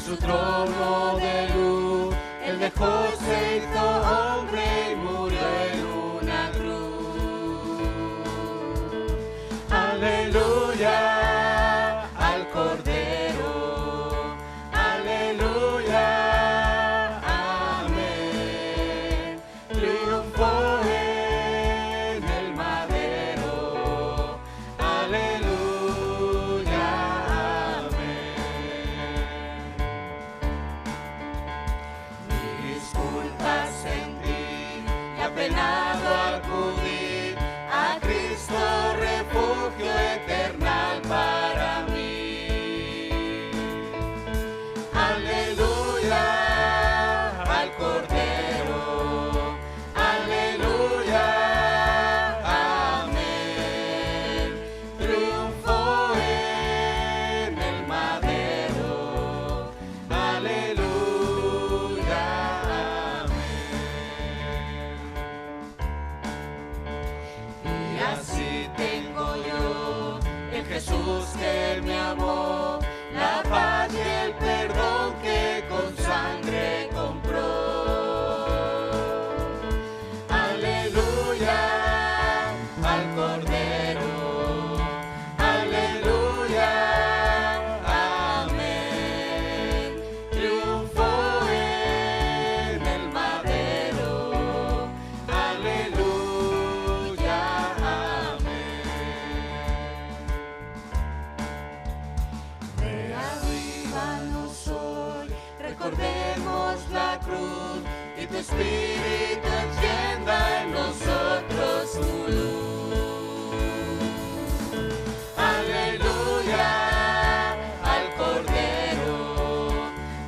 su trono de luz. Él dejó, se hizo hombre y murió en una cruz. Aleluya al Cordero, aleluya, amén. Triunfó en el madero, aleluya, amén. Disculpas sentí y apenado acudir a Cristo, refugio eternal para mí. Aleluya al Cordero, aleluya, amén. Triunfó en el madero, aleluya, amén. Y así tengo yo el Jesús que me amó, la paz y el perdón que con sangre compró. Aleluya al Cordero, aleluya, amén. Triunfó en el madero, aleluya, amén. De arriba no soy, recordemos la cruz y tu espíritu encienda en nosotros su luz. Aleluya al Cordero,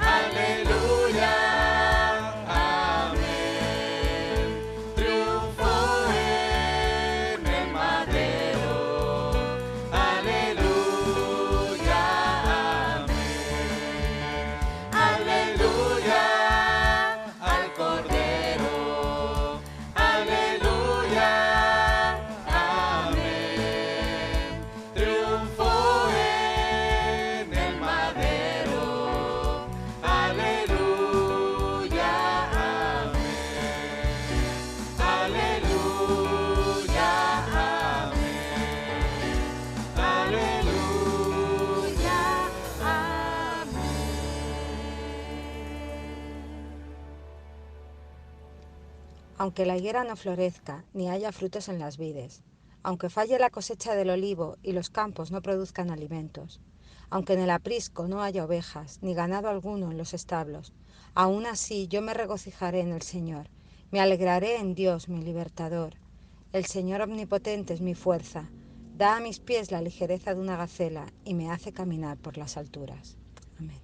aleluya, amén. Triunfó en el madero, aleluya, amén. Aleluya al Cordero, aleluya, amén. Triunfó en el madero, aleluya, amén. Aleluya, amén. Aleluya, amén. Aunque la higuera no florezca, ni haya frutos en las vides, aunque falle la cosecha del olivo y los campos no produzcan alimentos, aunque en el aprisco no haya ovejas, ni ganado alguno en los establos, aún así yo me regocijaré en el Señor, me alegraré en Dios mi libertador. El Señor omnipotente es mi fuerza, da a mis pies la ligereza de una gacela y me hace caminar por las alturas. Amén.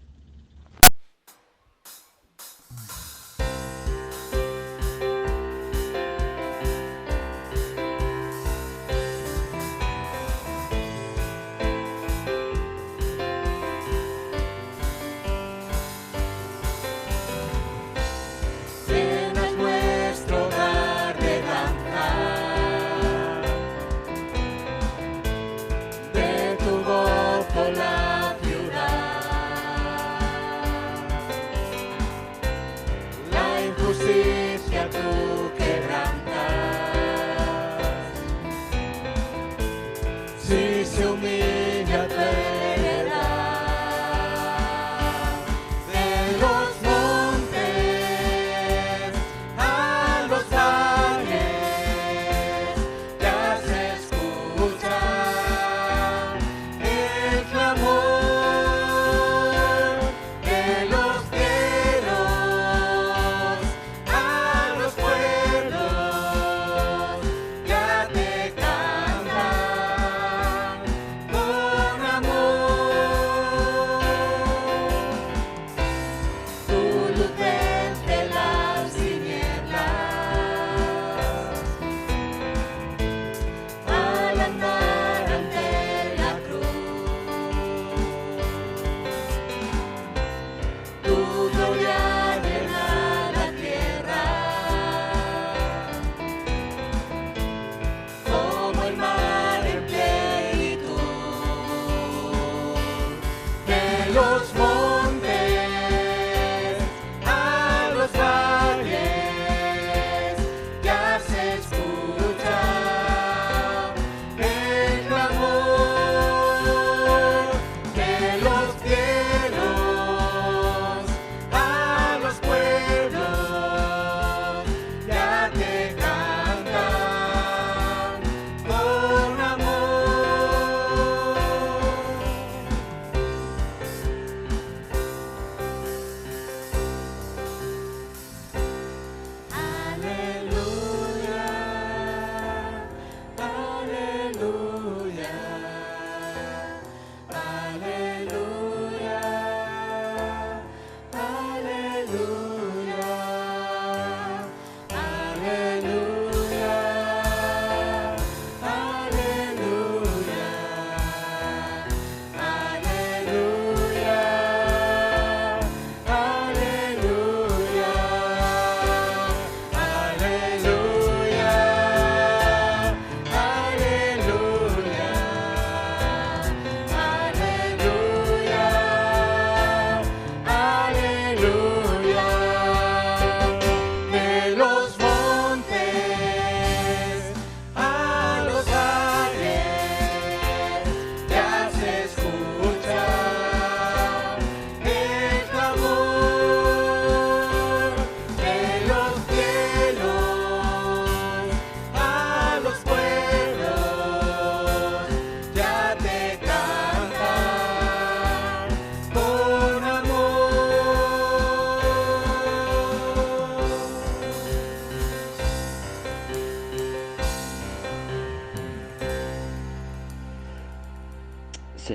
Llenas nuestro hogar de danza, de tu gozo la ciudad. La injusticia tú quebrantas, si se humilla tu heredad. De los montes a los valles te hace escuchar el clamor de los cielos a los pueblos.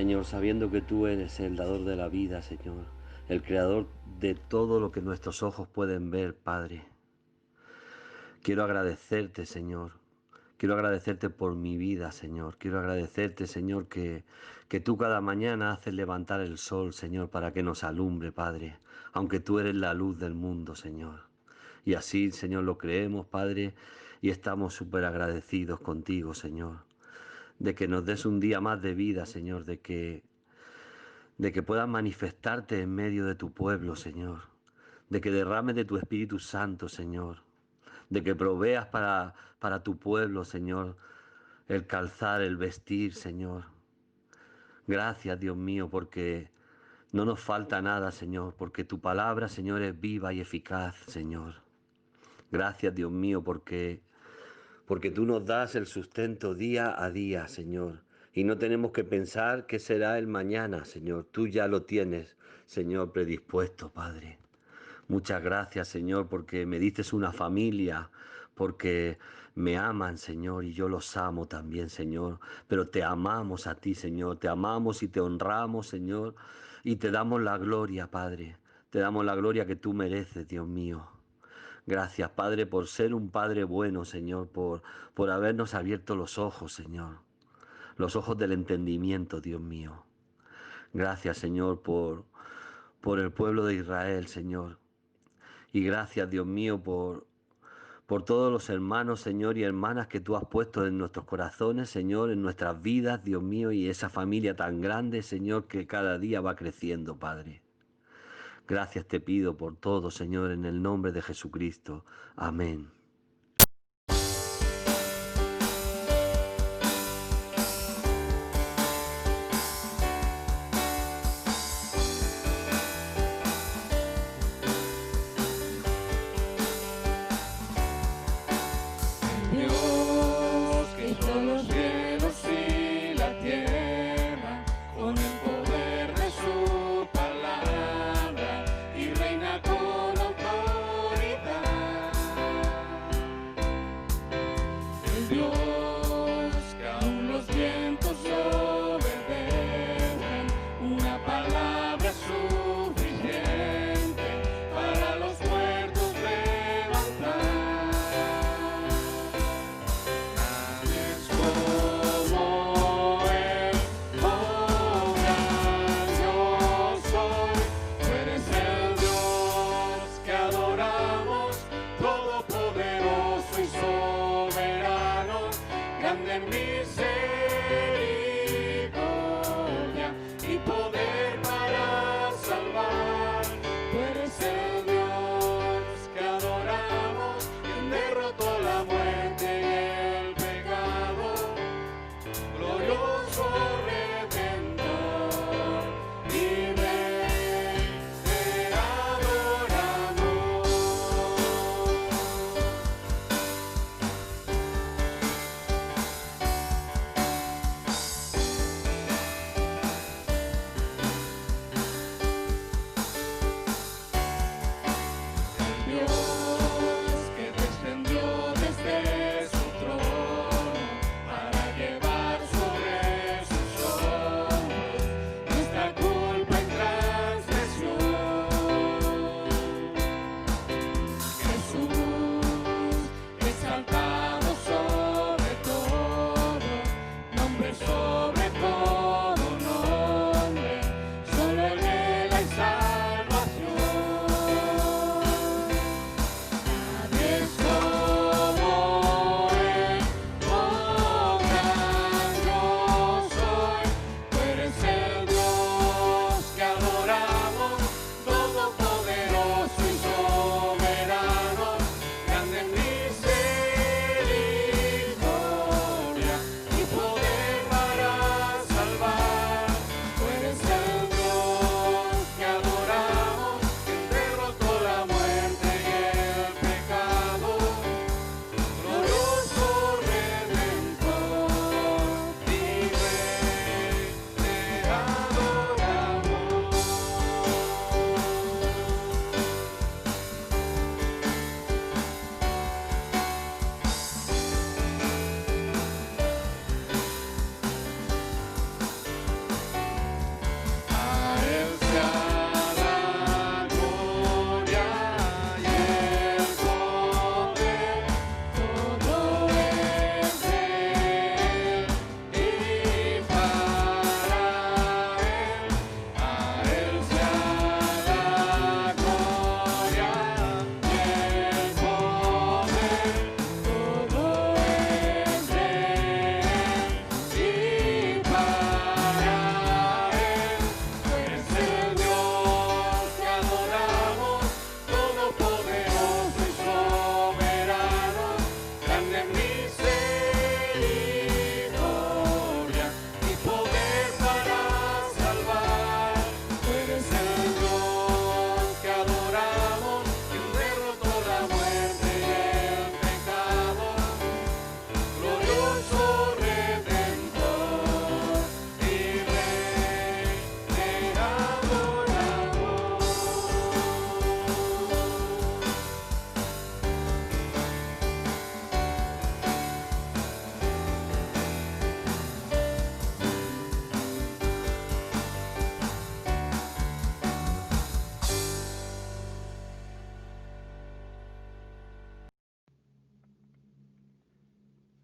Señor, sabiendo que tú eres el dador de la vida, Señor, el creador de todo lo que nuestros ojos pueden ver, Padre. Quiero agradecerte, Señor. Quiero agradecerte por mi vida, Señor. Quiero agradecerte, Señor, que tú cada mañana haces levantar el sol, Señor, para que nos alumbre, Padre, aunque tú eres la luz del mundo, Señor. Y así, Señor, lo creemos, Padre, y estamos súper agradecidos contigo, Señor, de que nos des un día más de vida, Señor, de que puedas manifestarte en medio de tu pueblo, Señor, de que derrames de tu Espíritu Santo, Señor, de que proveas para tu pueblo, Señor, el calzar, el vestir, Señor. Gracias, Dios mío, porque no nos falta nada, Señor, porque tu palabra, Señor, es viva y eficaz, Señor. Gracias, Dios mío, porque tú nos das el sustento día a día, Señor. Y no tenemos que pensar qué será el mañana, Señor. Tú ya lo tienes, Señor, predispuesto, Padre. Muchas gracias, Señor, porque me diste una familia, porque me aman, Señor, y yo los amo también, Señor. Pero te amamos a ti, Señor. Te amamos y te honramos, Señor. Y te damos la gloria, Padre. Te damos la gloria que tú mereces, Dios mío. Gracias, Padre, por ser un Padre bueno, Señor, por habernos abierto los ojos, Señor. Los ojos del entendimiento, Dios mío. Gracias, Señor, por el pueblo de Israel, Señor. Y gracias, Dios mío, por todos los hermanos, Señor, y hermanas que tú has puesto en nuestros corazones, Señor, en nuestras vidas, Dios mío, y esa familia tan grande, Señor, que cada día va creciendo, Padre. Gracias te pido por todo, Señor, en el nombre de Jesucristo. Amén. Dios que hizo los cielos y la tierra con el poder de su palabra y reina con autoridad.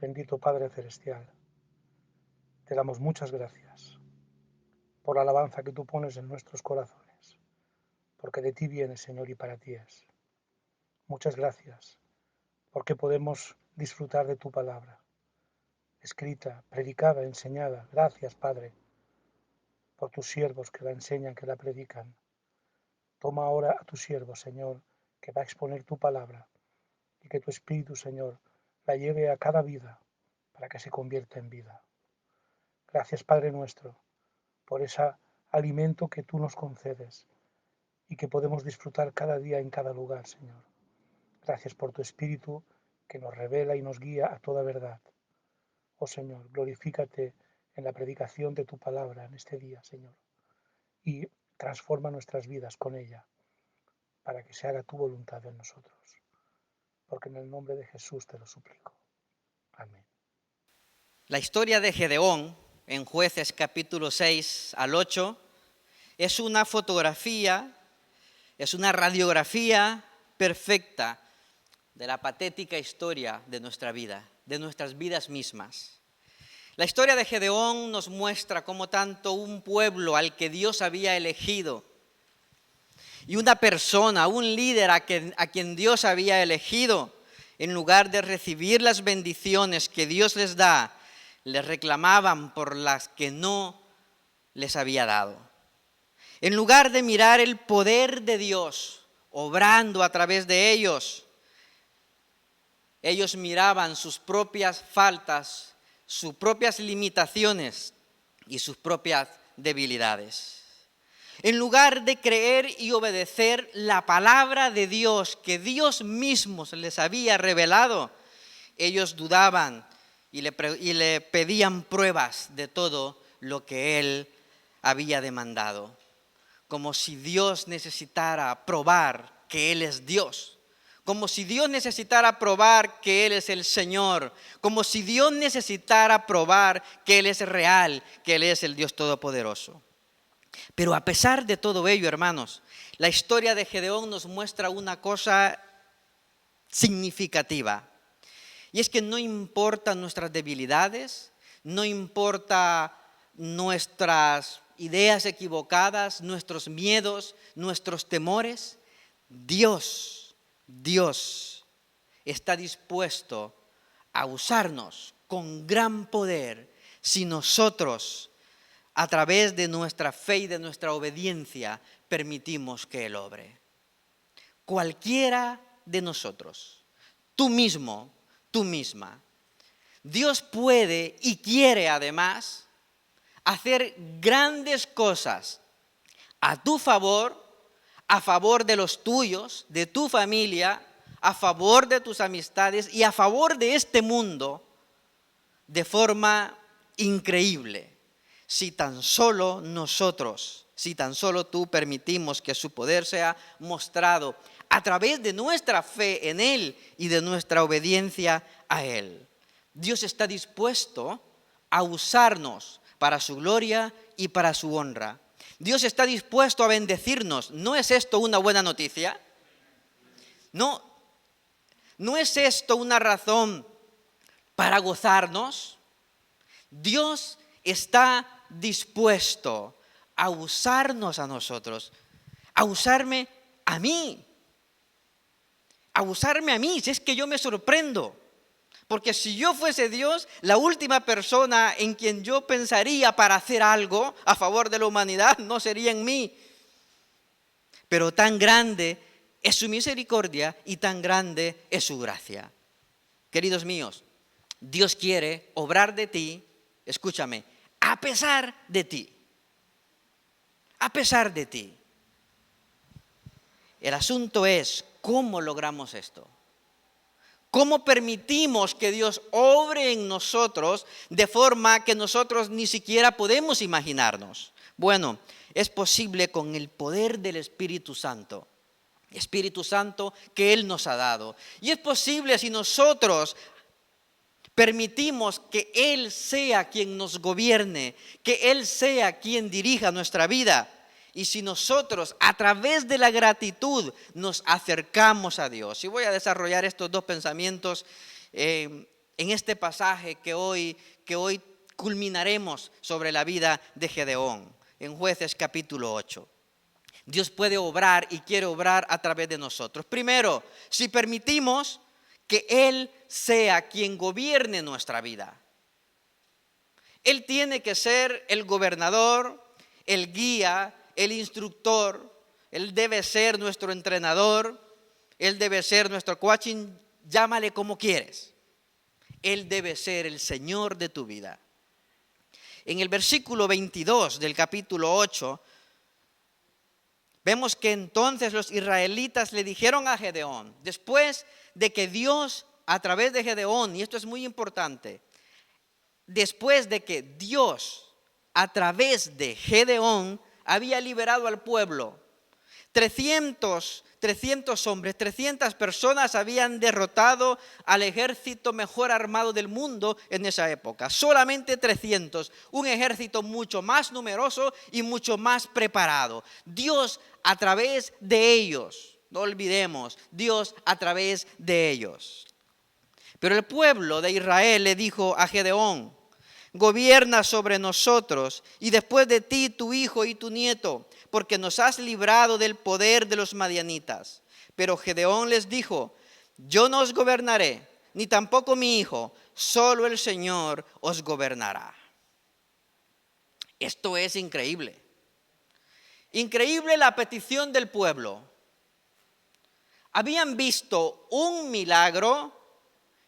Bendito Padre Celestial, te damos muchas gracias por la alabanza que tú pones en nuestros corazones, porque de ti viene, Señor, y para ti es. Muchas gracias, porque podemos disfrutar de tu palabra, escrita, predicada, enseñada. Gracias, Padre, por tus siervos que la enseñan, que la predican. Toma ahora a tu siervo, Señor, que va a exponer tu palabra, y que tu Espíritu, Señor, la lleve a cada vida para que se convierta en vida. Gracias, Padre nuestro, por ese alimento que tú nos concedes y que podemos disfrutar cada día en cada lugar, Señor. Gracias por tu Espíritu que nos revela y nos guía a toda verdad. Oh Señor, glorifícate en la predicación de tu palabra en este día, Señor, y transforma nuestras vidas con ella para que se haga tu voluntad en nosotros. Porque en el nombre de Jesús te lo suplico. Amén. La historia de Gedeón en Jueces capítulo 6 al 8 es una fotografía, es una radiografía perfecta de la patética historia de nuestra vida, de nuestras vidas mismas. La historia de Gedeón nos muestra cómo tanto un pueblo al que Dios había elegido y una persona, un líder a quien Dios había elegido, en lugar de recibir las bendiciones que Dios les da, les reclamaban por las que no les había dado. En lugar de mirar el poder de Dios obrando a través de ellos miraban sus propias faltas, sus propias limitaciones y sus propias debilidades. En lugar de creer y obedecer la palabra de Dios que Dios mismo les había revelado, ellos dudaban y le pedían pruebas de todo lo que Él había demandado. Como si Dios necesitara probar que Él es Dios. Como si Dios necesitara probar que Él es el Señor. Como si Dios necesitara probar que Él es real, que Él es el Dios Todopoderoso. Pero a pesar de todo ello, hermanos, la historia de Gedeón nos muestra una cosa significativa. Y es que no importan nuestras debilidades, no importa nuestras ideas equivocadas, nuestros miedos, nuestros temores. Dios está dispuesto a usarnos con gran poder si nosotros, a través de nuestra fe y de nuestra obediencia, permitimos que Él obre. Cualquiera de nosotros, tú mismo, tú misma, Dios puede y quiere además hacer grandes cosas a tu favor, a favor de los tuyos, de tu familia, a favor de tus amistades y a favor de este mundo de forma increíble. Si tan solo nosotros, si tan solo tú permitimos que su poder sea mostrado a través de nuestra fe en Él y de nuestra obediencia a Él. Dios está dispuesto a usarnos para su gloria y para su honra. Dios está dispuesto a bendecirnos. ¿No es esto una buena noticia? ¿No es esto una razón para gozarnos? Dios está dispuesto a usarnos a nosotros, a usarme a mí, si es que yo me sorprendo. Porque si yo fuese Dios, la última persona en quien yo pensaría para hacer algo a favor de la humanidad no sería en mí. Pero tan grande es su misericordia y tan grande es su gracia. Queridos míos, Dios quiere obrar de ti, escúchame, a pesar de ti. A pesar de ti. El asunto es, ¿cómo logramos esto? ¿Cómo permitimos que Dios obre en nosotros de forma que nosotros ni siquiera podemos imaginarnos? Bueno, es posible con el poder del Espíritu Santo. Espíritu Santo que Él nos ha dado. Y es posible si nosotros permitimos que Él sea quien nos gobierne, que Él sea quien dirija nuestra vida. Y si nosotros a través de la gratitud nos acercamos a Dios. Y voy a desarrollar estos dos pensamientos en en este pasaje que hoy culminaremos sobre la vida de Gedeón, en Jueces capítulo 8. Dios puede obrar y quiere obrar a través de nosotros. Primero, si permitimos que Él sea quien gobierne nuestra vida. Él tiene que ser el gobernador, el guía, el instructor. Él debe ser nuestro entrenador. Él debe ser nuestro coaching. Llámale como quieres. Él debe ser el Señor de tu vida. En el versículo 22 del capítulo 8, vemos que entonces los israelitas le dijeron a Gedeón, después de que Dios a través de Gedeón, y esto es muy importante, después de que Dios a través de Gedeón había liberado al pueblo, 300 hombres, 300 personas habían derrotado al ejército mejor armado del mundo en esa época. Solamente 300, un ejército mucho más numeroso y mucho más preparado. Dios a través de ellos, no olvidemos, Dios a través de ellos. Pero el pueblo de Israel le dijo a Gedeón, gobierna sobre nosotros y después de ti tu hijo y tu nieto, porque nos has librado del poder de los madianitas. Pero Gedeón les dijo, yo no os gobernaré, ni tampoco mi hijo, solo el Señor os gobernará. Esto es increíble. Increíble la petición del pueblo. Habían visto un milagro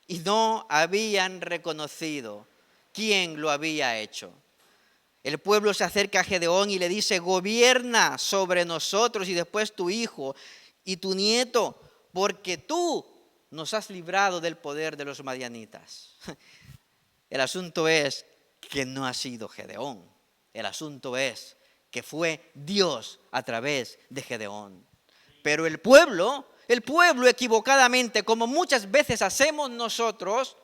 y no habían reconocido quién lo había hecho. El pueblo se acerca a Gedeón y le dice, gobierna sobre nosotros y después tu hijo y tu nieto, porque tú nos has librado del poder de los madianitas. El asunto es que no ha sido Gedeón. El asunto es que fue Dios a través de Gedeón. Pero el pueblo equivocadamente, como muchas veces hacemos nosotros,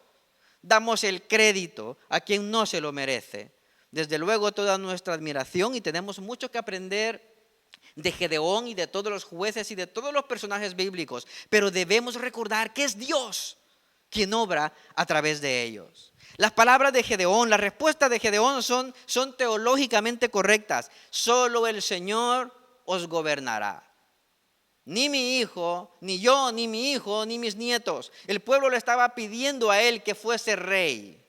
damos el crédito a quien no se lo merece. Desde luego toda nuestra admiración y tenemos mucho que aprender de Gedeón y de todos los jueces y de todos los personajes bíblicos, pero debemos recordar que es Dios quien obra a través de ellos. Las palabras de Gedeón, las respuestas de Gedeón son teológicamente correctas. Solo el Señor os gobernará. Ni mi hijo, ni yo, ni mi hijo, ni mis nietos. El pueblo le estaba pidiendo a él que fuese rey.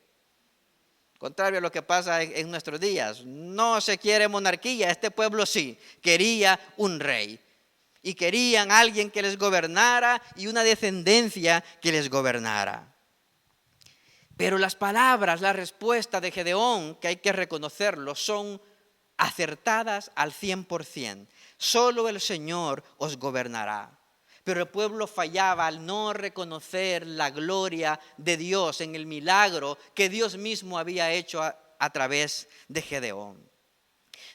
Contrario a lo que pasa en nuestros días. No se quiere monarquía, este pueblo sí, quería un rey. Y querían alguien que les gobernara y una descendencia que les gobernara. Pero las palabras, la respuesta de Gedeón, que hay que reconocerlo, son acertadas al 100%. Solo el Señor os gobernará. Pero el pueblo fallaba al no reconocer la gloria de Dios en el milagro que Dios mismo había hecho a través de Gedeón.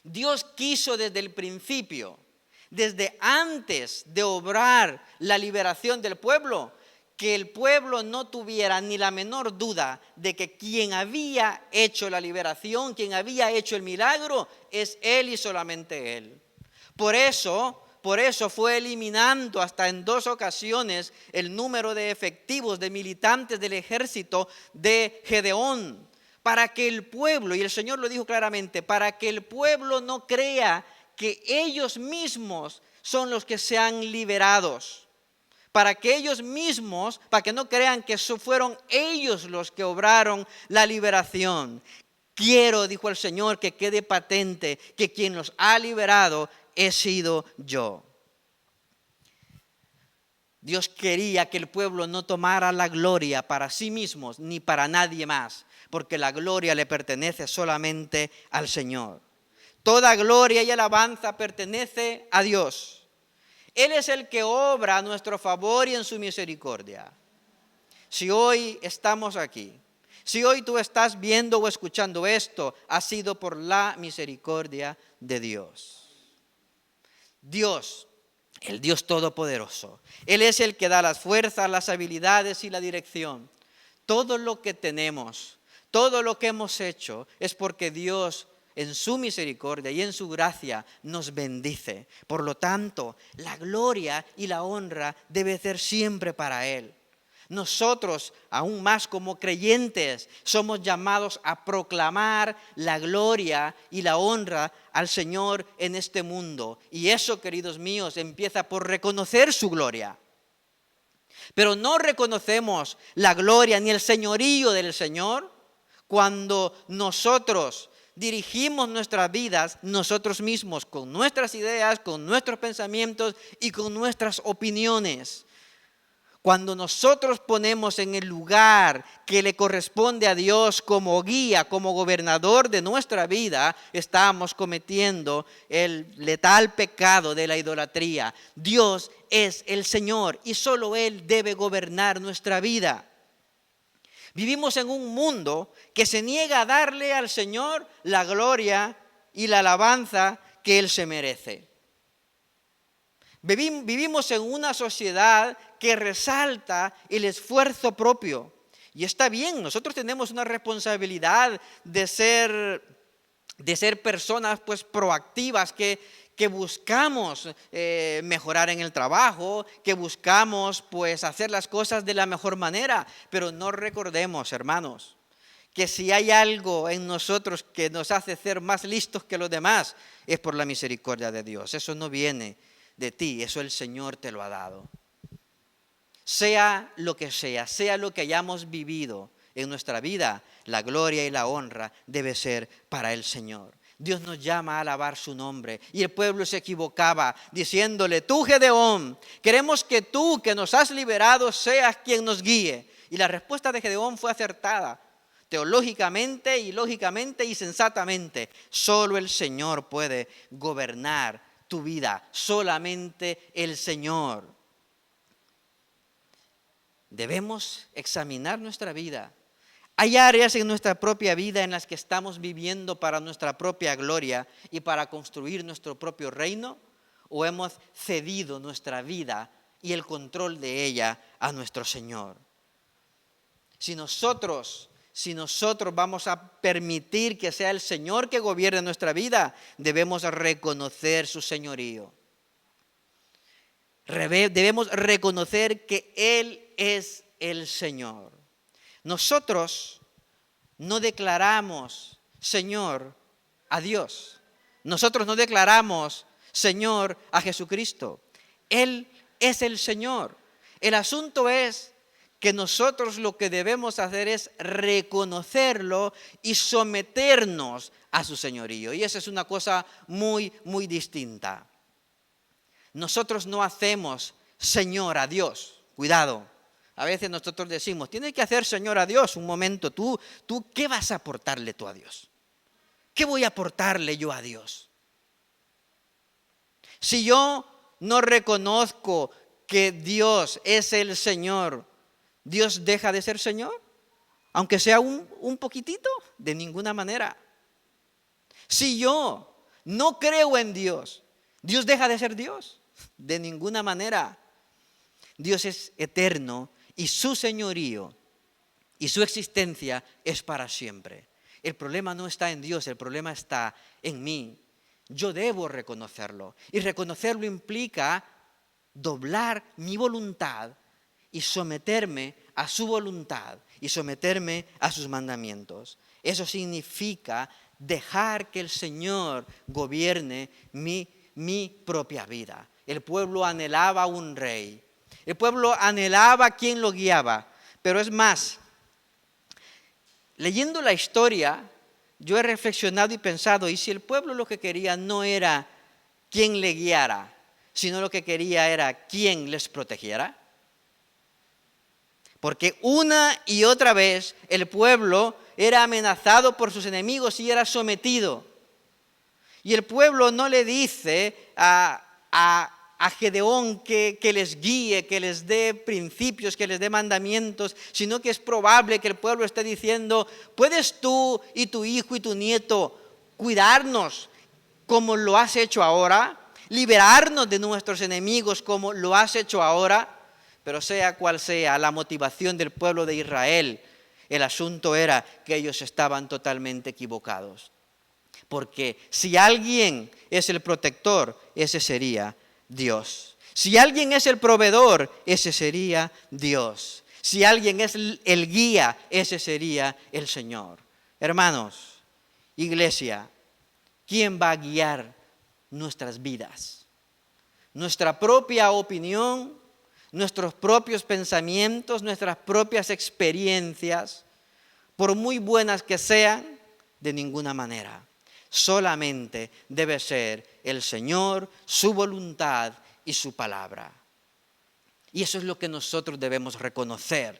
Dios quiso desde el principio, desde antes de obrar la liberación del pueblo, que el pueblo no tuviera ni la menor duda de que quien había hecho la liberación, quien había hecho el milagro, es Él y solamente Él. Por eso fue eliminando hasta en 2 ocasiones el número de efectivos, de militantes del ejército de Gedeón, para que el pueblo, y el Señor lo dijo claramente, para que el pueblo no crea que ellos mismos son los que sean liberados, para que ellos mismos, para que no crean que fueron ellos los que obraron la liberación. Quiero, dijo el Señor, que quede patente que quien los ha liberado he sido yo. Dios quería que el pueblo no tomara la gloria para sí mismos ni para nadie más, porque la gloria le pertenece solamente al Señor. Toda gloria y alabanza pertenece a Dios. Él es el que obra a nuestro favor y en su misericordia. Si hoy estamos aquí, si hoy tú estás viendo o escuchando esto, ha sido por la misericordia de Dios. Dios, el Dios Todopoderoso, Él es el que da las fuerzas, las habilidades y la dirección. Todo lo que tenemos, todo lo que hemos hecho es porque Dios en su misericordia y en su gracia nos bendice. Por lo tanto, la gloria y la honra debe ser siempre para Él. nosotros, aún más como creyentes, somos llamados a proclamar la gloria y la honra al Señor en este mundo. Y eso, queridos míos, empieza por reconocer su gloria. Pero no reconocemos la gloria ni el señorío del Señor cuando nosotros dirigimos nuestras vidas nosotros mismos, con nuestras ideas, con nuestros pensamientos y con nuestras opiniones. Cuando nosotros ponemos en el lugar que le corresponde a Dios como guía, como gobernador de nuestra vida, estamos cometiendo el letal pecado de la idolatría. Dios es el Señor y solo Él debe gobernar nuestra vida. Vivimos en un mundo que se niega a darle al Señor la gloria y la alabanza que Él se merece. Vivimos en una sociedad que resalta el esfuerzo propio. Y está bien, nosotros tenemos una responsabilidad de ser personas pues proactivas que buscamos mejorar en el trabajo, que buscamos pues hacer las cosas de la mejor manera. Pero no recordemos, hermanos, que si hay algo en nosotros que nos hace ser más listos que los demás, es por la misericordia de Dios. Eso no viene de ti, eso el Señor te lo ha dado. Sea lo que hayamos vivido en nuestra vida, la gloria y la honra debe ser para el Señor. Dios nos llama a alabar su nombre y el pueblo se equivocaba diciéndole: tú, Gedeón, queremos que tú, que nos has liberado, seas quien nos guíe. Y la respuesta de Gedeón fue acertada, teológicamente y lógicamente y sensatamente. Solo el Señor puede gobernar tu vida, solamente el Señor. Debemos examinar nuestra vida. ¿Hay áreas en nuestra propia vida en las que estamos viviendo para nuestra propia gloria y para construir nuestro propio reino? ¿O hemos cedido nuestra vida y el control de ella a nuestro Señor? Si nosotros vamos a permitir que sea el Señor que gobierne nuestra vida, debemos reconocer su señorío. Debemos reconocer que Él es el Señor. Nosotros no declaramos Señor a Dios. Nosotros no declaramos Señor a Jesucristo. Él es el Señor. El asunto es que nosotros lo que debemos hacer es reconocerlo y someternos a su señorío. Y esa es una cosa muy, muy distinta. Nosotros no hacemos Señor a Dios. Cuidado. A veces nosotros decimos: tienes que hacer Señor a Dios. Un momento, tú, ¿qué vas a aportarle tú a Dios? ¿Qué voy a aportarle yo a Dios? Si yo no reconozco que Dios es el Señor, ¿Dios deja de ser Señor? Aunque sea un poquitito, de ninguna manera. Si yo no creo en Dios, ¿Dios deja de ser Dios? De ninguna manera. Dios es eterno y su señorío y su existencia es para siempre. El problema no está en Dios, el problema está en mí. Yo debo reconocerlo. Y reconocerlo implica doblar mi voluntad y someterme a su voluntad y someterme a sus mandamientos. Eso significa dejar que el Señor gobierne mi propia vida. El pueblo anhelaba un rey. El pueblo anhelaba quien lo guiaba. Pero es más, leyendo la historia, yo he reflexionado y pensado: ¿y si el pueblo lo que quería no era quien le guiara, sino lo que quería era quien les protegiera? Porque una y otra vez el pueblo era amenazado por sus enemigos y era sometido. Y el pueblo no le dice a Gedeón que les guíe, que les dé principios, que les dé mandamientos, sino que es probable que el pueblo esté diciendo: ¿puedes tú y tu hijo y tu nieto cuidarnos como lo has hecho ahora? ¿Liberarnos de nuestros enemigos como lo has hecho ahora? Pero sea cual sea la motivación del pueblo de Israel, el asunto era que ellos estaban totalmente equivocados. Porque si alguien es el protector, ese sería Dios. Si alguien es el proveedor, ese sería Dios. Si alguien es el guía, ese sería el Señor. Hermanos, iglesia, ¿quién va a guiar nuestras vidas? Nuestra propia opinión, nuestros propios pensamientos, nuestras propias experiencias, por muy buenas que sean, de ninguna manera. Solamente debe ser el Señor, su voluntad y su palabra. Y eso es lo que nosotros debemos reconocer.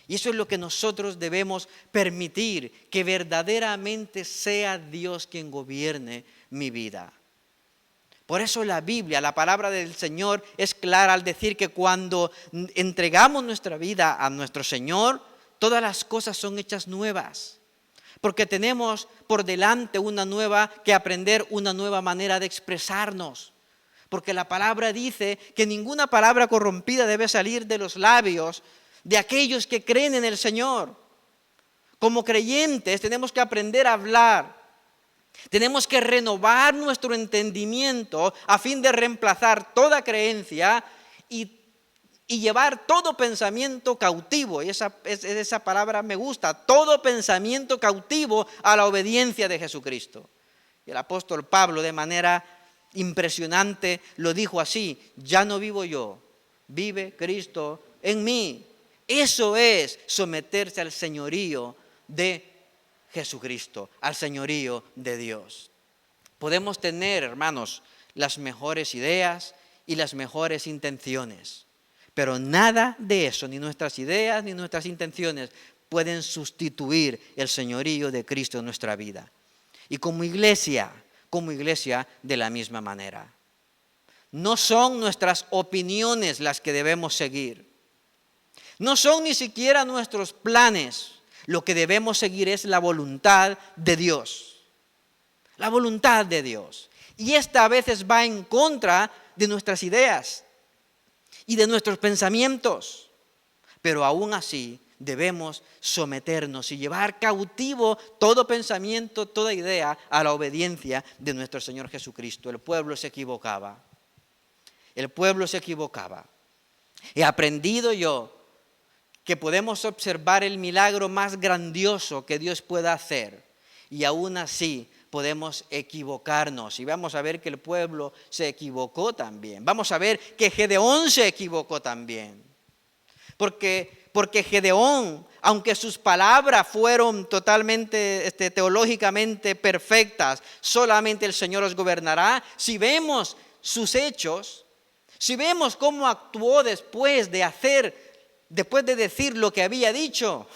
Y eso es lo que nosotros debemos permitir, que verdaderamente sea Dios quien gobierne mi vida. Por eso la Biblia, la palabra del Señor, es clara al decir que cuando entregamos nuestra vida a nuestro Señor, todas las cosas son hechas nuevas. Porque tenemos por delante que aprender una nueva manera de expresarnos. Porque la palabra dice que ninguna palabra corrompida debe salir de los labios de aquellos que creen en el Señor. Como creyentes tenemos que aprender a hablar. Tenemos que renovar nuestro entendimiento a fin de reemplazar toda creencia y llevar todo pensamiento cautivo. Y esa palabra me gusta. Todo pensamiento cautivo a la obediencia de Jesucristo. Y el apóstol Pablo, de manera impresionante, lo dijo así: ya no vivo yo, vive Cristo en mí. Eso es someterse al señorío de Jesucristo, al señorío de Dios. Podemos tener, hermanos, las mejores ideas y las mejores intenciones, pero nada de eso, ni nuestras ideas ni nuestras intenciones, pueden sustituir el señorío de Cristo en nuestra vida. Y como iglesia de la misma manera. No son nuestras opiniones las que debemos seguir. No son ni siquiera nuestros planes. Lo que debemos seguir es la voluntad de Dios. La voluntad de Dios. Y esta a veces va en contra de nuestras ideas y de nuestros pensamientos. Pero aún así debemos someternos y llevar cautivo todo pensamiento, toda idea a la obediencia de nuestro Señor Jesucristo. El pueblo se equivocaba. El pueblo se equivocaba. He aprendido yo que podemos observar el milagro más grandioso que Dios pueda hacer y aún así podemos equivocarnos. Y vamos a ver que el pueblo se equivocó también. Vamos a ver que Gedeón se equivocó también. Porque Gedeón, aunque sus palabras fueron totalmente teológicamente perfectas, solamente el Señor los gobernará. Si vemos sus hechos, si vemos cómo actuó después de decir lo que había dicho,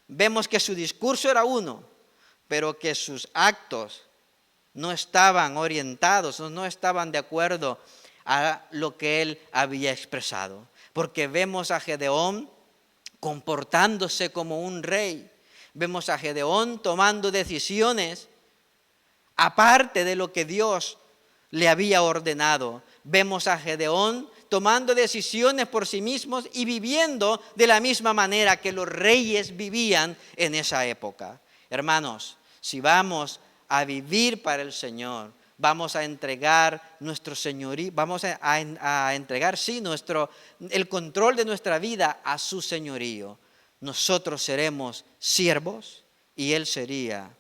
vemos que su discurso era uno, pero que sus actos no estaban orientados, no estaban de acuerdo a lo que él había expresado. Porque vemos a Gedeón comportándose como un rey. Vemos a Gedeón tomando decisiones aparte de lo que Dios le había ordenado. Vemos a Gedeón tomando decisiones por sí mismos y viviendo de la misma manera que los reyes vivían en esa época. Hermanos, si vamos a vivir para el Señor, vamos a entregar nuestro señorío, vamos a entregar, el control de nuestra vida a su señorío. Nosotros seremos siervos y Él sería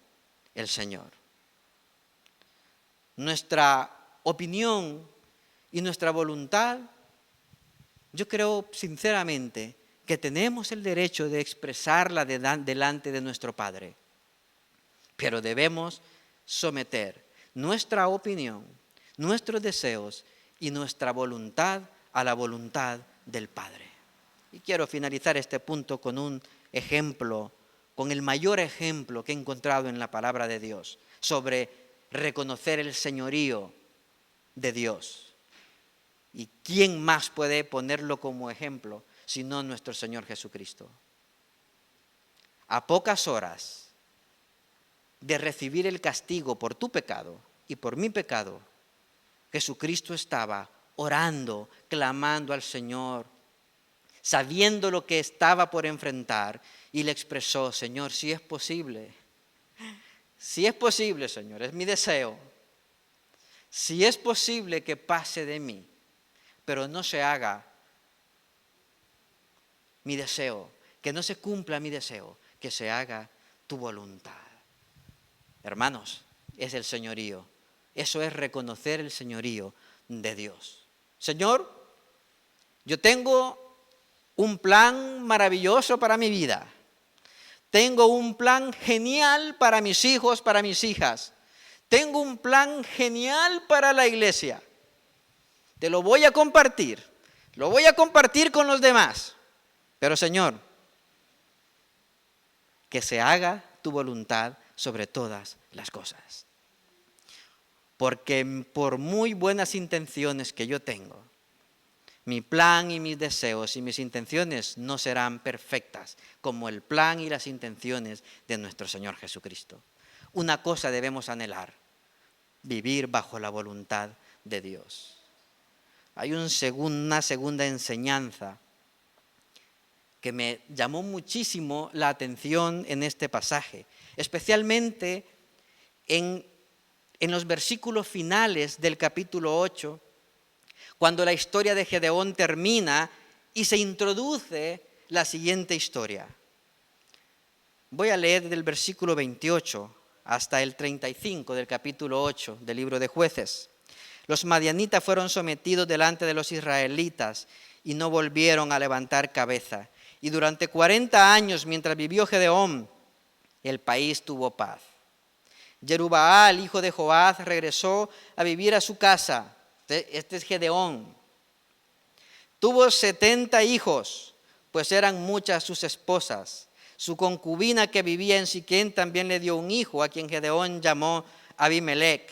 el Señor. Nuestra opinión y nuestra voluntad, yo creo sinceramente que tenemos el derecho de expresarla delante de nuestro Padre, pero debemos someter nuestra opinión, nuestros deseos y nuestra voluntad a la voluntad del Padre. Y quiero finalizar este punto con un ejemplo, con el mayor ejemplo que he encontrado en la palabra de Dios sobre reconocer el señorío de Dios. ¿Y quién más puede ponerlo como ejemplo sino nuestro Señor Jesucristo? A pocas horas de recibir el castigo por tu pecado y por mi pecado, Jesucristo estaba orando, clamando al Señor, sabiendo lo que estaba por enfrentar, y le expresó: Señor, si es posible, Señor, es mi deseo, si es posible que pase de mí, pero no se haga mi deseo, que no se cumpla mi deseo, que se haga tu voluntad. Hermanos, es el señorío. Eso es reconocer el señorío de Dios. Señor, yo tengo un plan maravilloso para mi vida. Tengo un plan genial para mis hijos, para mis hijas. Tengo un plan genial para la iglesia. Te lo voy a compartir. Lo voy a compartir con los demás. Pero Señor, que se haga tu voluntad sobre todas las cosas. Porque por muy buenas intenciones que yo tengo, mi plan y mis deseos y mis intenciones no serán perfectas como el plan y las intenciones de nuestro Señor Jesucristo. Una cosa debemos anhelar: vivir bajo la voluntad de Dios. Hay una segunda enseñanza que me llamó muchísimo la atención en este pasaje, especialmente en los versículos finales del capítulo 8, cuando la historia de Gedeón termina y se introduce la siguiente historia. Voy a leer del versículo 28 hasta el 35 del capítulo 8 del libro de Jueces. Los madianitas fueron sometidos delante de los israelitas y no volvieron a levantar cabeza. Y durante 40 años, mientras vivió Gedeón, el país tuvo paz. Jerubbaal, hijo de Joaz, regresó a vivir a su casa. Este es Gedeón. Tuvo 70 hijos, pues eran muchas sus esposas. Su concubina que vivía en Siquén también le dio un hijo, a quien Gedeón llamó Abimelech.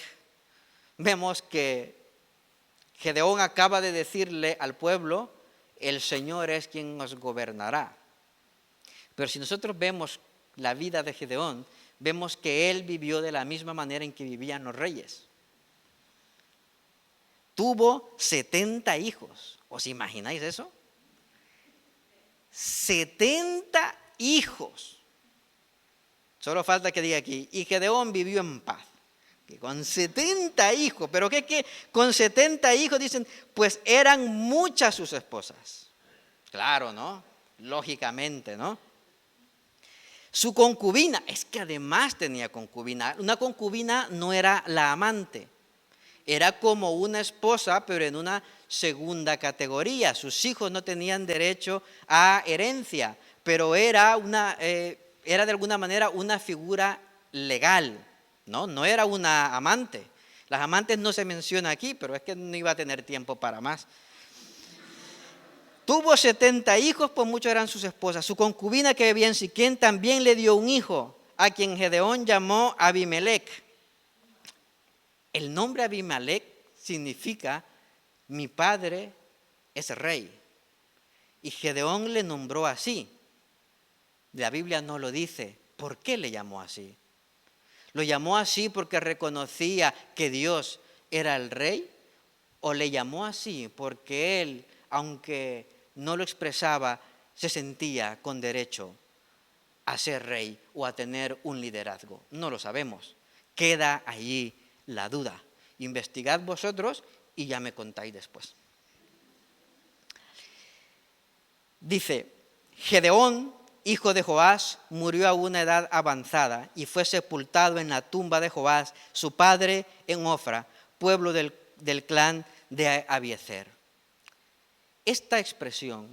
Vemos que Gedeón acaba de decirle al pueblo: el Señor es quien nos gobernará. Pero si nosotros vemos la vida de Gedeón, vemos que él vivió de la misma manera en que vivían los reyes. Tuvo 70 hijos. ¿Os imagináis eso? 70 hijos. Solo falta que diga aquí: y Gedeón vivió en paz. Que con 70 hijos, pero que con 70 hijos dicen, pues eran muchas sus esposas. Claro, ¿no? Lógicamente, ¿no? Su concubina, es que además tenía concubina. Una concubina no era la amante, era como una esposa, pero en una segunda categoría. Sus hijos no tenían derecho a herencia, pero era de alguna manera una figura legal. No era una amante. Las amantes no se menciona aquí, pero es que no iba a tener tiempo para más. Tuvo 70 hijos, pues muchos eran sus esposas. Su concubina que vivía en Siquén también le dio un hijo, a quien Gedeón llamó Abimelech. El nombre Abimelech significa: mi padre es rey. Y Gedeón le nombró así. La Biblia no lo dice. ¿Por qué le llamó así? ¿Lo llamó así porque reconocía que Dios era el rey? ¿O le llamó así porque él, aunque no lo expresaba, se sentía con derecho a ser rey o a tener un liderazgo? No lo sabemos. Queda allí la duda. Investigad vosotros y ya me contáis después. Dice: Gedeón, hijo de Joás, murió a una edad avanzada y fue sepultado en la tumba de Joás, su padre, en Ofra, pueblo del clan de Abiezer. Esta expresión,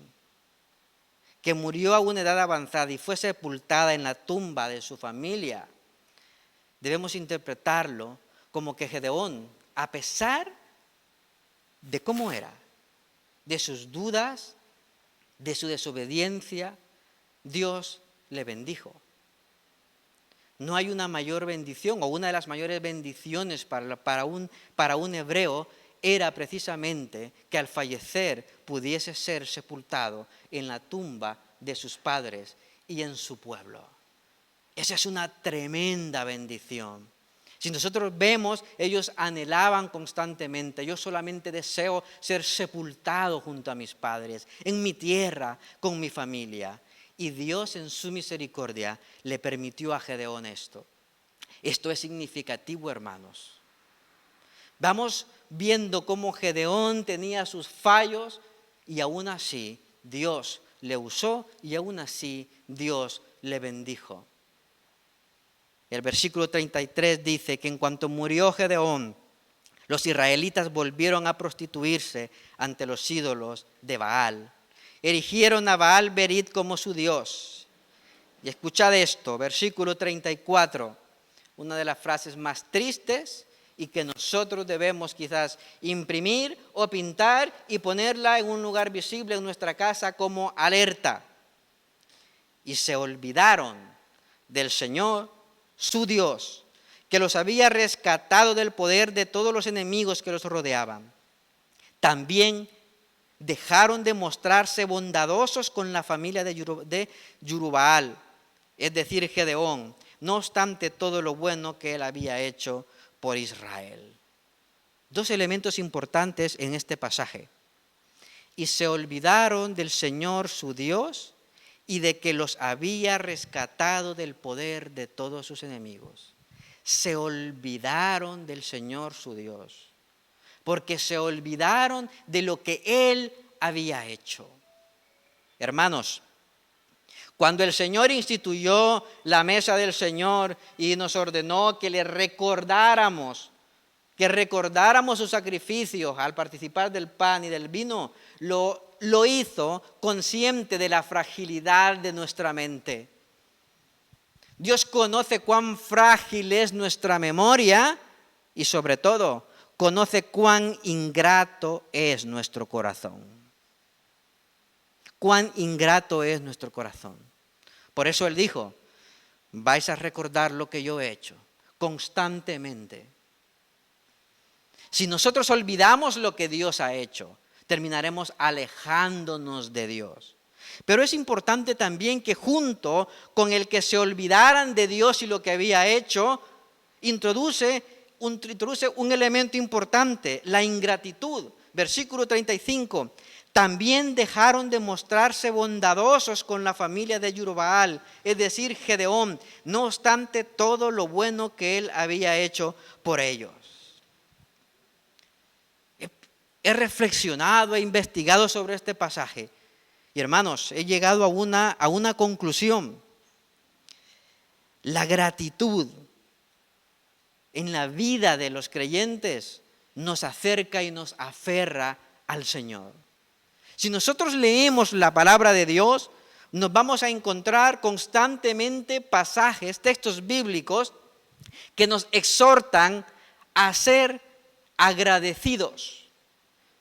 que murió a una edad avanzada y fue sepultada en la tumba de su familia, debemos interpretarlo como que Gedeón, a pesar de cómo era, de sus dudas, de su desobediencia, Dios le bendijo. No hay una mayor bendición, o una de las mayores bendiciones para un hebreo era precisamente que al fallecer pudiese ser sepultado en la tumba de sus padres y en su pueblo. Esa es una tremenda bendición. Si nosotros vemos, ellos anhelaban constantemente: yo solamente deseo ser sepultado junto a mis padres, en mi tierra, con mi familia. Y Dios en su misericordia le permitió a Gedeón esto. Esto es significativo, hermanos. Vamos viendo cómo Gedeón tenía sus fallos y aún así Dios le usó y aún así Dios le bendijo. El versículo 33 dice que en cuanto murió Gedeón, los israelitas volvieron a prostituirse ante los ídolos de Baal. Erigieron a Baal Berit como su Dios. Y escuchad esto, versículo 34, una de las frases más tristes y que nosotros debemos quizás imprimir o pintar y ponerla en un lugar visible en nuestra casa como alerta. Y se olvidaron del Señor, su Dios, que los había rescatado del poder de todos los enemigos que los rodeaban. También dejaron de mostrarse bondadosos con la familia de Yerubbaal, es decir, Gedeón, no obstante todo lo bueno que él había hecho por Israel. Dos elementos importantes en este pasaje. Y se olvidaron del Señor su Dios y de que los había rescatado del poder de todos sus enemigos. Se olvidaron del Señor su Dios, porque se olvidaron de lo que Él había hecho. Hermanos, cuando el Señor instituyó la mesa del Señor y nos ordenó que le recordáramos sus sacrificios al participar del pan y del vino, lo hizo consciente de la fragilidad de nuestra mente. Dios conoce cuán frágil es nuestra memoria y sobre todo conoce cuán ingrato es nuestro corazón. Cuán ingrato es nuestro corazón. Por eso Él dijo, vais a recordar lo que yo he hecho constantemente. Si nosotros olvidamos lo que Dios ha hecho, terminaremos alejándonos de Dios. Pero es importante también que junto con el que se olvidaran de Dios y lo que había hecho, introduce un elemento importante, la ingratitud. Versículo 35, también dejaron de mostrarse bondadosos con la familia de Yerubbaal, es decir, Gedeón, no obstante todo lo bueno que él había hecho por ellos. He reflexionado, he investigado sobre este pasaje. Y hermanos, he llegado a una conclusión. La gratitud en la vida de los creyentes nos acerca y nos aferra al Señor. Si nosotros leemos la palabra de Dios, nos vamos a encontrar constantemente pasajes, textos bíblicos que nos exhortan a ser agradecidos.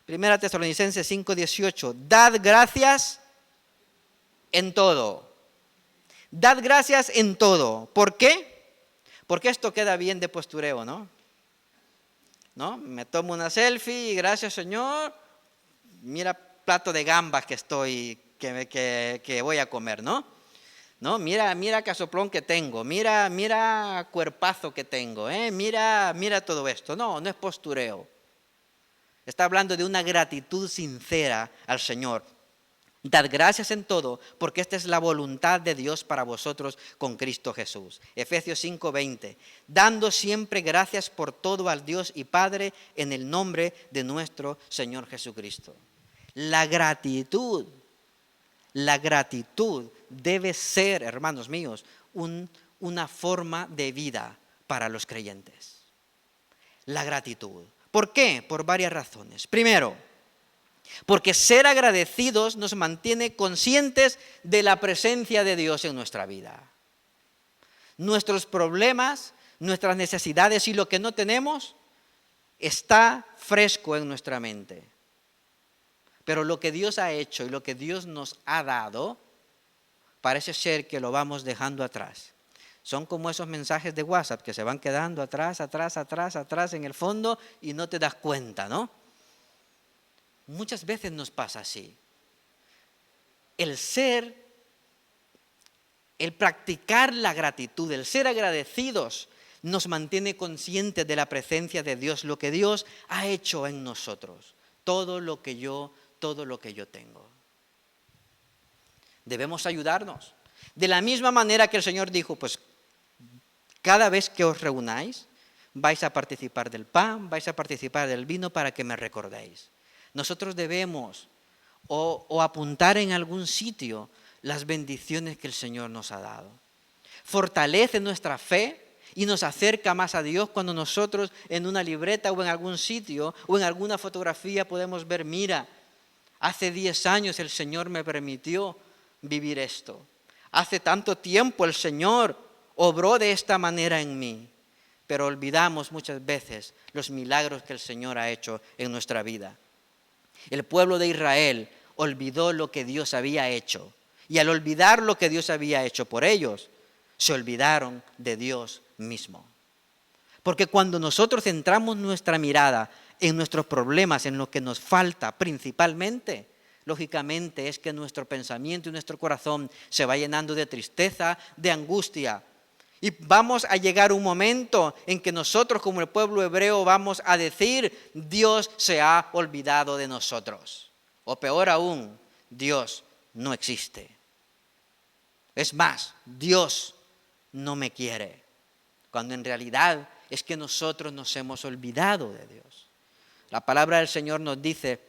Primera Tesalonicenses 5:18, dad gracias en todo. Dad gracias en todo. ¿Por qué? Porque esto queda bien de postureo, ¿no? Me tomo una selfie y gracias Señor, mira plato de gambas que voy a comer, ¿no? Mira casoplón que tengo, mira cuerpazo que tengo, mira todo esto. No es postureo. Está hablando de una gratitud sincera al Señor. Dad gracias en todo, porque esta es la voluntad de Dios para vosotros con Cristo Jesús. Efesios 5:20. Dando siempre gracias por todo al Dios y Padre en el nombre de nuestro Señor Jesucristo. La gratitud debe ser, hermanos míos, una forma de vida para los creyentes. La gratitud. ¿Por qué? Por varias razones. Primero, porque ser agradecidos nos mantiene conscientes de la presencia de Dios en nuestra vida. Nuestros problemas, nuestras necesidades y lo que no tenemos está fresco en nuestra mente. Pero lo que Dios ha hecho y lo que Dios nos ha dado, parece ser que lo vamos dejando atrás. Son como esos mensajes de WhatsApp que se van quedando atrás en el fondo y no te das cuenta, ¿no? Muchas veces nos pasa así. El practicar la gratitud, el ser agradecidos, nos mantiene conscientes de la presencia de Dios, lo que Dios ha hecho en nosotros, todo lo que yo tengo. Debemos ayudarnos. De la misma manera que el Señor dijo, pues cada vez que os reunáis, vais a participar del pan, vais a participar del vino para que me recordéis. Nosotros debemos o apuntar en algún sitio las bendiciones que el Señor nos ha dado. Fortalece nuestra fe y nos acerca más a Dios cuando nosotros en una libreta o en algún sitio o en alguna fotografía podemos ver, mira, hace 10 años el Señor me permitió vivir esto. Hace tanto tiempo el Señor obró de esta manera en mí. Pero olvidamos muchas veces los milagros que el Señor ha hecho en nuestra vida. El pueblo de Israel olvidó lo que Dios había hecho. Y al olvidar lo que Dios había hecho por ellos, se olvidaron de Dios mismo. Porque cuando nosotros centramos nuestra mirada en nuestros problemas, en lo que nos falta principalmente, lógicamente es que nuestro pensamiento y nuestro corazón se va llenando de tristeza, de angustia. Y vamos a llegar un momento en que nosotros como el pueblo hebreo vamos a decir, Dios se ha olvidado de nosotros. O peor aún, Dios no existe. Es más, Dios no me quiere. Cuando en realidad es que nosotros nos hemos olvidado de Dios. La palabra del Señor nos dice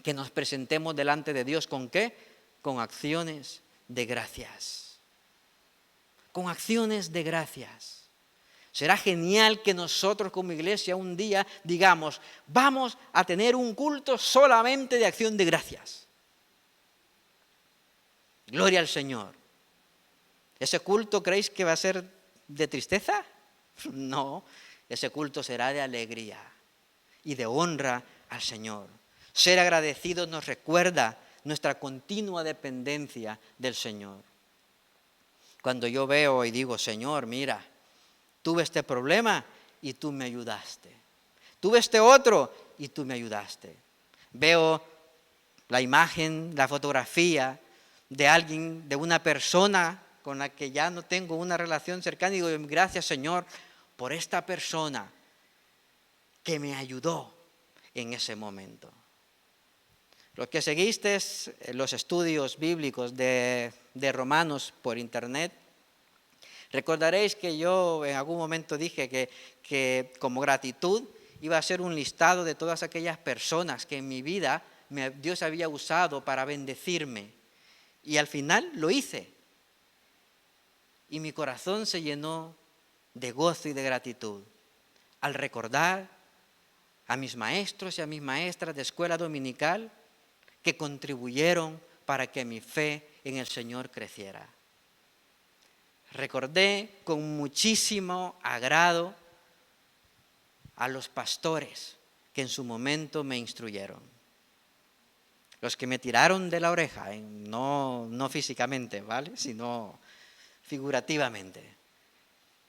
que nos presentemos delante de Dios ¿con qué? Con acciones de gracias. Con acciones de gracias. Será genial que nosotros como iglesia un día digamos, vamos a tener un culto solamente de acción de gracias. Gloria al Señor. ¿Ese culto creéis que va a ser de tristeza? No, ese culto será de alegría y de honra al Señor. Ser agradecidos nos recuerda nuestra continua dependencia del Señor. Cuando yo veo y digo, Señor, mira, tuve este problema y tú me ayudaste. Tuve este otro y tú me ayudaste. Veo la imagen, la fotografía de alguien, de una persona con la que ya no tengo una relación cercana y digo, gracias Señor por esta persona que me ayudó en ese momento. Los que seguisteis los estudios bíblicos de Romanos por internet, recordaréis que yo en algún momento dije que como gratitud iba a ser un listado de todas aquellas personas que en mi vida Dios había usado para bendecirme. Y al final lo hice. Y mi corazón se llenó de gozo y de gratitud al recordar a mis maestros y a mis maestras de escuela dominical que contribuyeron para que mi fe en el Señor creciera. Recordé con muchísimo agrado a los pastores que en su momento me instruyeron. Los que me tiraron de la oreja, no físicamente, ¿vale? Sino figurativamente.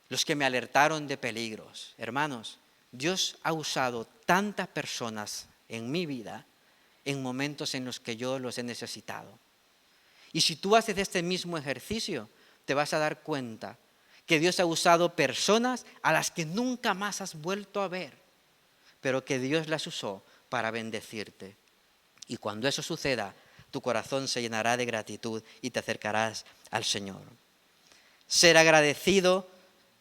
Los que me alertaron de peligros. Hermanos, Dios ha usado tantas personas en mi vida en momentos en los que yo los he necesitado. Y si tú haces este mismo ejercicio, te vas a dar cuenta que Dios ha usado personas a las que nunca más has vuelto a ver, pero que Dios las usó para bendecirte. Y cuando eso suceda, tu corazón se llenará de gratitud y te acercarás al Señor. Ser agradecido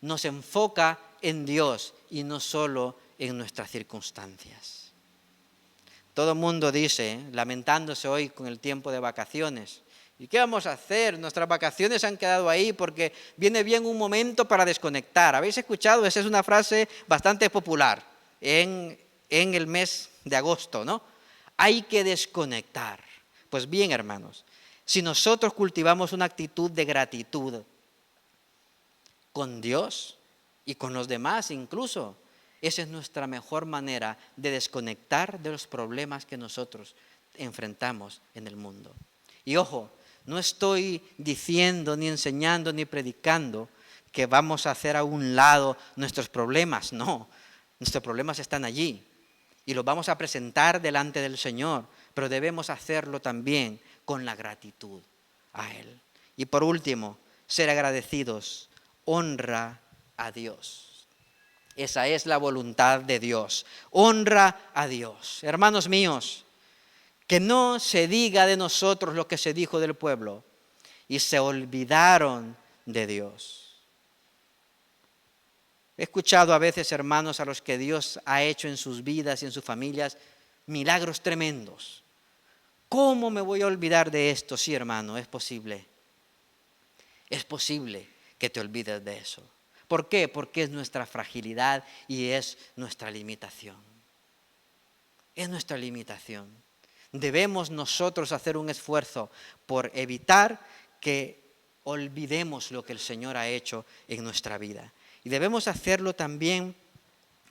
nos enfoca en Dios y no solo en nuestras circunstancias. Todo el mundo dice, lamentándose hoy con el tiempo de vacaciones, ¿y qué vamos a hacer? Nuestras vacaciones han quedado ahí porque viene bien un momento para desconectar. ¿Habéis escuchado? Esa es una frase bastante popular en el mes de agosto, ¿no? Hay que desconectar. Pues bien, hermanos, si nosotros cultivamos una actitud de gratitud con Dios y con los demás incluso, esa es nuestra mejor manera de desconectar de los problemas que nosotros enfrentamos en el mundo. Y ojo, no estoy diciendo, ni enseñando, ni predicando que vamos a hacer a un lado nuestros problemas. No, nuestros problemas están allí y los vamos a presentar delante del Señor, pero debemos hacerlo también con la gratitud a Él. Y por último, ser agradecidos, honra a Dios. Esa es la voluntad de Dios. Honra a Dios. Hermanos míos, que no se diga de nosotros lo que se dijo del pueblo. Y se olvidaron de Dios. He escuchado a veces, hermanos, a los que Dios ha hecho en sus vidas y en sus familias milagros tremendos. ¿Cómo me voy a olvidar de esto? Sí, hermano, es posible. Es posible que te olvides de eso. ¿Por qué? Porque es nuestra fragilidad y es nuestra limitación. Es nuestra limitación. Debemos nosotros hacer un esfuerzo por evitar que olvidemos lo que el Señor ha hecho en nuestra vida. Y debemos hacerlo también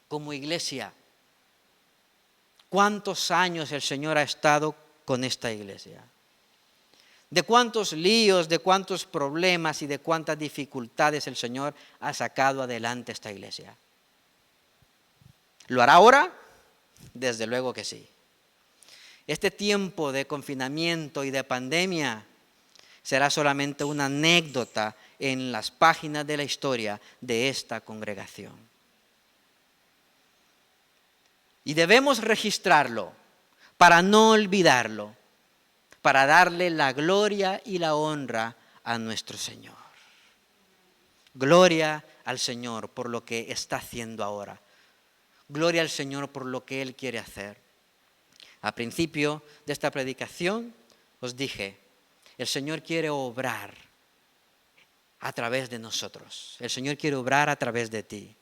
como iglesia. ¿Cuántos años el Señor ha estado con esta iglesia? ¿De cuántos líos, de cuántos problemas y de cuántas dificultades el Señor ha sacado adelante esta iglesia? ¿Lo hará ahora? Desde luego que sí. Este tiempo de confinamiento y de pandemia será solamente una anécdota en las páginas de la historia de esta congregación. Y debemos registrarlo para no olvidarlo, para darle la gloria y la honra a nuestro Señor. Gloria al Señor por lo que está haciendo ahora. Gloria al Señor por lo que Él quiere hacer. Al principio de esta predicación os dije, el Señor quiere obrar a través de nosotros. El Señor quiere obrar a través de ti.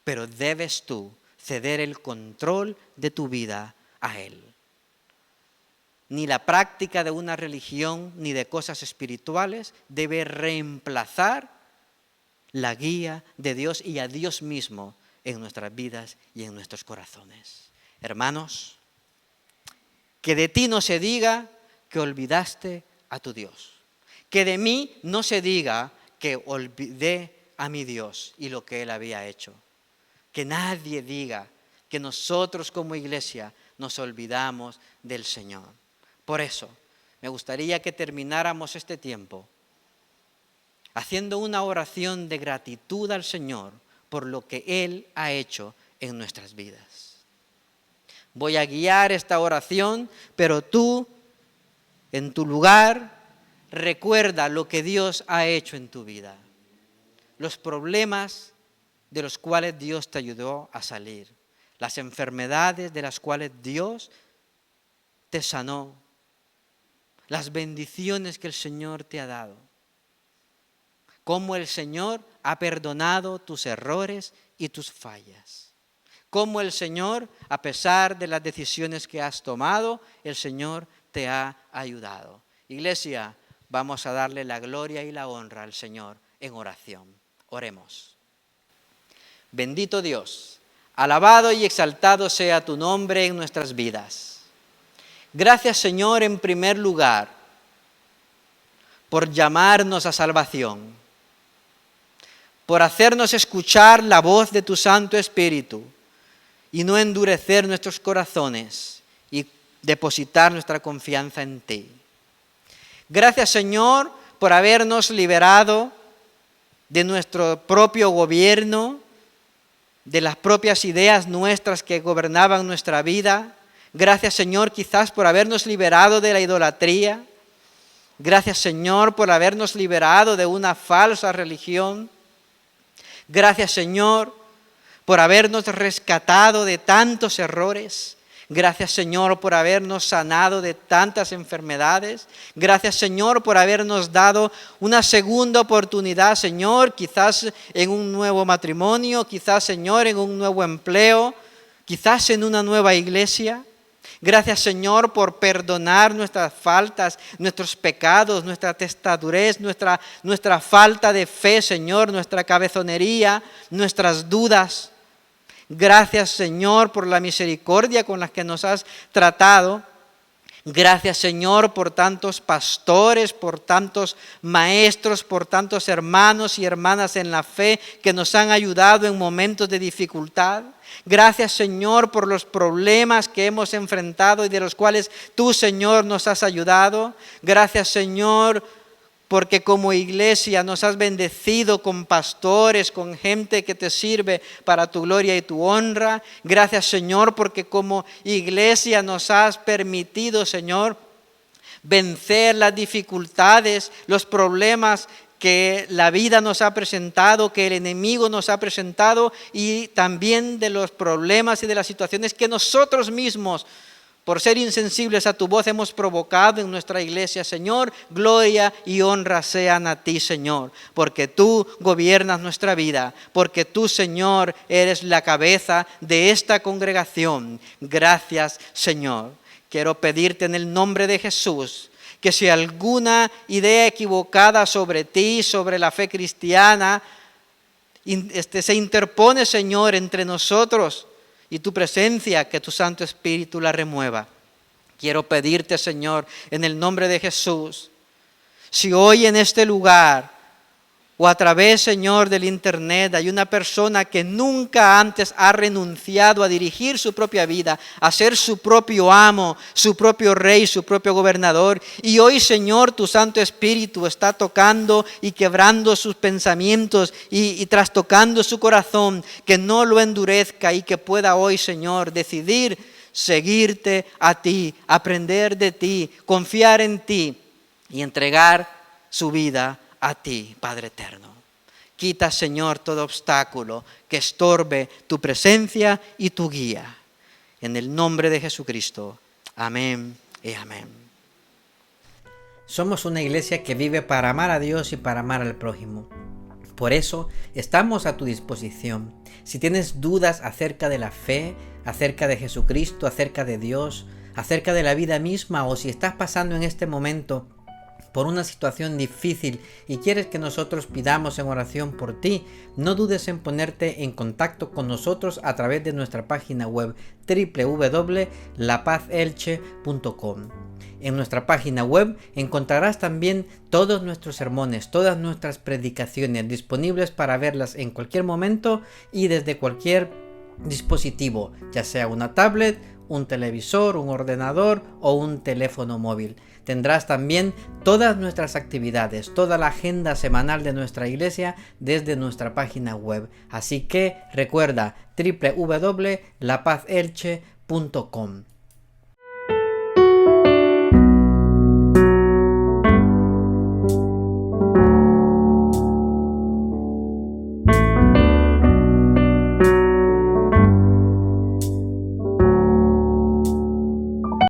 Pero debes tú ceder el control de tu vida a Él. Ni la práctica de una religión ni de cosas espirituales debe reemplazar la guía de Dios y a Dios mismo en nuestras vidas y en nuestros corazones. Hermanos, que de ti no se diga que olvidaste a tu Dios. Que de mí no se diga que olvidé a mi Dios y lo que Él había hecho. Que nadie diga que nosotros como iglesia nos olvidamos del Señor. Por eso, me gustaría que termináramos este tiempo haciendo una oración de gratitud al Señor por lo que Él ha hecho en nuestras vidas. Voy a guiar esta oración, pero tú, en tu lugar, recuerda lo que Dios ha hecho en tu vida. Los problemas de los cuales Dios te ayudó a salir. Las enfermedades de las cuales Dios te sanó. Las bendiciones que el Señor te ha dado. Cómo el Señor ha perdonado tus errores y tus fallas. Cómo el Señor, a pesar de las decisiones que has tomado, el Señor te ha ayudado. Iglesia, vamos a darle la gloria y la honra al Señor en oración. Oremos. Bendito Dios, alabado y exaltado sea tu nombre en nuestras vidas. Gracias, Señor, en primer lugar, por llamarnos a salvación, por hacernos escuchar la voz de tu Santo Espíritu y no endurecer nuestros corazones y depositar nuestra confianza en ti. Gracias, Señor, por habernos liberado de nuestro propio gobierno, de las propias ideas nuestras que gobernaban nuestra vida. Gracias, Señor, quizás por habernos liberado de la idolatría. Gracias, Señor, por habernos liberado de una falsa religión. Gracias, Señor, por habernos rescatado de tantos errores. Gracias, Señor, por habernos sanado de tantas enfermedades. Gracias, Señor, por habernos dado una segunda oportunidad, Señor, quizás en un nuevo matrimonio, quizás, Señor, en un nuevo empleo, quizás en una nueva iglesia. Gracias, Señor, por perdonar nuestras faltas, nuestros pecados, nuestra testadurez, nuestra falta de fe, Señor, nuestra cabezonería, nuestras dudas. Gracias, Señor, por la misericordia con la que nos has tratado. Gracias, Señor, por tantos pastores, por tantos maestros, por tantos hermanos y hermanas en la fe que nos han ayudado en momentos de dificultad. Gracias, Señor, por los problemas que hemos enfrentado y de los cuales tú, Señor, nos has ayudado. Gracias, Señor, porque como iglesia nos has bendecido con pastores, con gente que te sirve para tu gloria y tu honra. Gracias, Señor, porque como iglesia nos has permitido, Señor, vencer las dificultades, los problemas que la vida nos ha presentado, que el enemigo nos ha presentado, y también de los problemas y de las situaciones que nosotros mismos por ser insensibles a tu voz, hemos provocado en nuestra iglesia, Señor. Gloria y honra sean a ti, Señor, porque tú gobiernas nuestra vida, porque tú, Señor, eres la cabeza de esta congregación. Gracias, Señor. Quiero pedirte en el nombre de Jesús que si alguna idea equivocada sobre ti, sobre la fe cristiana, se interpone, Señor, entre nosotros y tu presencia, que tu Santo Espíritu la remueva. Quiero pedirte, Señor, en el nombre de Jesús, si hoy en este lugar o a través, Señor, del internet hay una persona que nunca antes ha renunciado a dirigir su propia vida, a ser su propio amo, su propio rey, su propio gobernador, y hoy, Señor, tu Santo Espíritu está tocando y quebrando sus pensamientos y trastocando su corazón, que no lo endurezca y que pueda hoy, Señor, decidir seguirte a ti, aprender de ti, confiar en ti y entregar su vida a ti, Padre eterno. Quita, Señor, todo obstáculo que estorbe tu presencia y tu guía. En el nombre de Jesucristo. Amén y amén. Somos una iglesia que vive para amar a Dios y para amar al prójimo. Por eso estamos a tu disposición. Si tienes dudas acerca de la fe, acerca de Jesucristo, acerca de Dios, acerca de la vida misma, o si estás pasando en este momento por una situación difícil y quieres que nosotros pidamos en oración por ti, no dudes en ponerte en contacto con nosotros a través de nuestra página web www.lapazelche.com. En nuestra página web encontrarás también todos nuestros sermones, todas nuestras predicaciones disponibles para verlas en cualquier momento y desde cualquier dispositivo, ya sea una tablet, un televisor, un ordenador o un teléfono móvil. Tendrás también todas nuestras actividades, toda la agenda semanal de nuestra iglesia desde nuestra página web. Así que recuerda www.lapazelche.com.